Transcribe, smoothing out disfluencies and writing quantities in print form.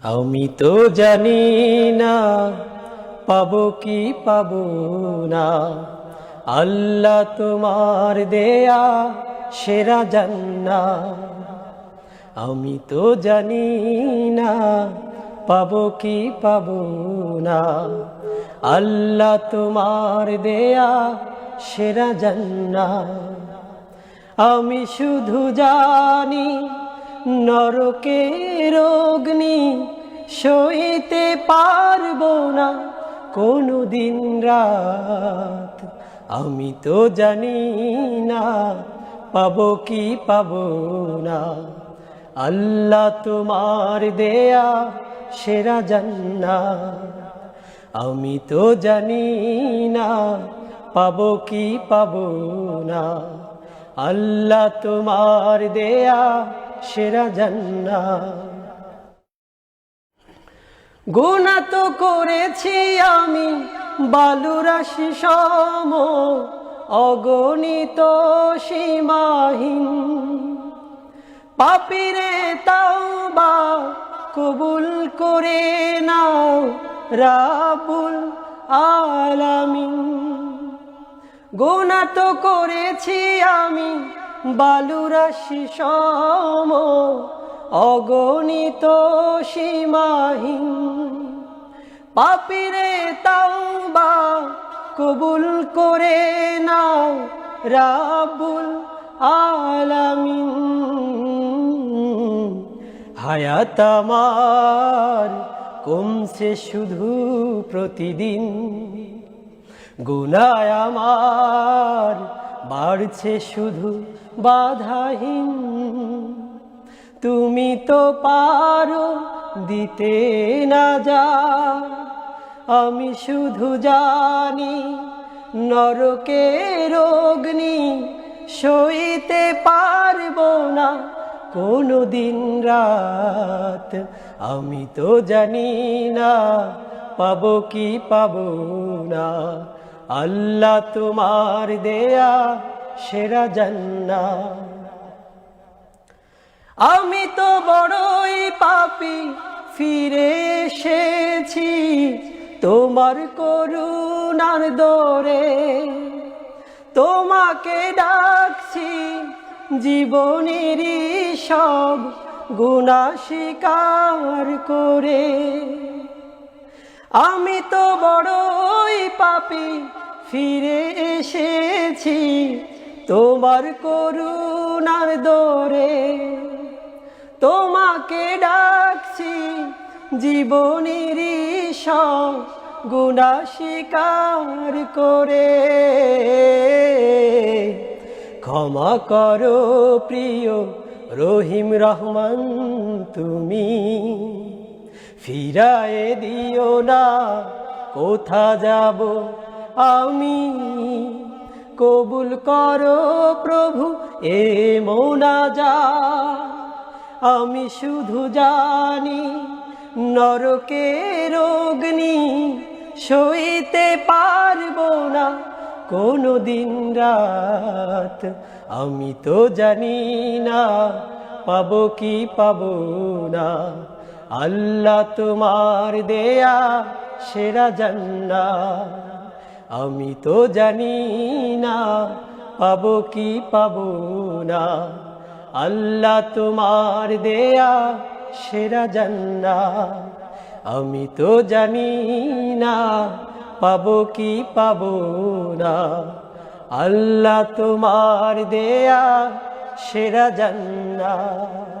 আমি তো জানি না পাবো কি পাবো না, আল্লাহ তোমার দেয়া সেরা জান্নাত। আমি তো জানি না পাবো কি পাবো না, আল্লাহ তোমার দেয়া সেরা জান্নাত। আমি শুধু জানি নরকের অগ্নি সইতে পারবো না কোনো দিন রাত। আমি তো জানি না পাবো কি পাবো না, আল্লাহ তোমার দেয়া সেরা জান্নাত। আমি তো জানি না পাবো কি পাবো না, আল্লাহ তোমার দেয়া সেরা জান্নাত। গুনাহ তো করেছি আমি বালুরাশি সম, অগণিত সীমাহীন। পাপীরে তাওবা কবুল করে নাও রাব্বুল আলামিন। গুনাহ তো করেছি আমি বালুরাশি সম, অগণিত সীমাহীন। পাপীরে তাওবা কবুল করে নাও রাব্বুল আলামিন। হায়াত আমার কমছে শুধু প্রতিদিন, গুনাহ আমার বাড়ছে শুধু বাধাহীন। তুমি তো পারো দিতে না যা, আমি শুধু জানি নরকের অগ্নি সইতে পারবো না কোনো দিন রাত। আমি তো জানি না পাবো কি পাবো না, আল্লাহ তোমার দেয়া সেরা জান্নাত। আমি তো বড়ই পাপী ফিরে এসেছি তোমার করুণার দরে। তোমাকে ডাকছি জীবনেরই সব গুনাহ স্বীকার করে। আমি তো বড়ই পাপী ফিরে এসেছি তোমার করুণার দরে। তোমাকে ডাকছি জীবনেরই সব গুনাহ স্বীকার করে। ক্ষমা করো প্রিয় রহিম রহমান তুমি, ফিরায়ে দিও না কোথা যাব আমি। কবুল করো প্রভু এ মোনাজাত। আমি শুধু জানি নরকের অগ্নি সইতে পারবো না কোনো দিন রাত। আমি তো জানি না পাবো কি পাবো না, আল্লাহ তোমার দেয়া সেরা জান্নাত। আমি তো জানি না পাবো কি পাবো না, আল্লাহ তোমার দেয়া সেরা জান্নাত। আমি তো জানি না পাবো কি পাবো না, আল্লাহ তোমার দেয়া সেরা জান্নাত।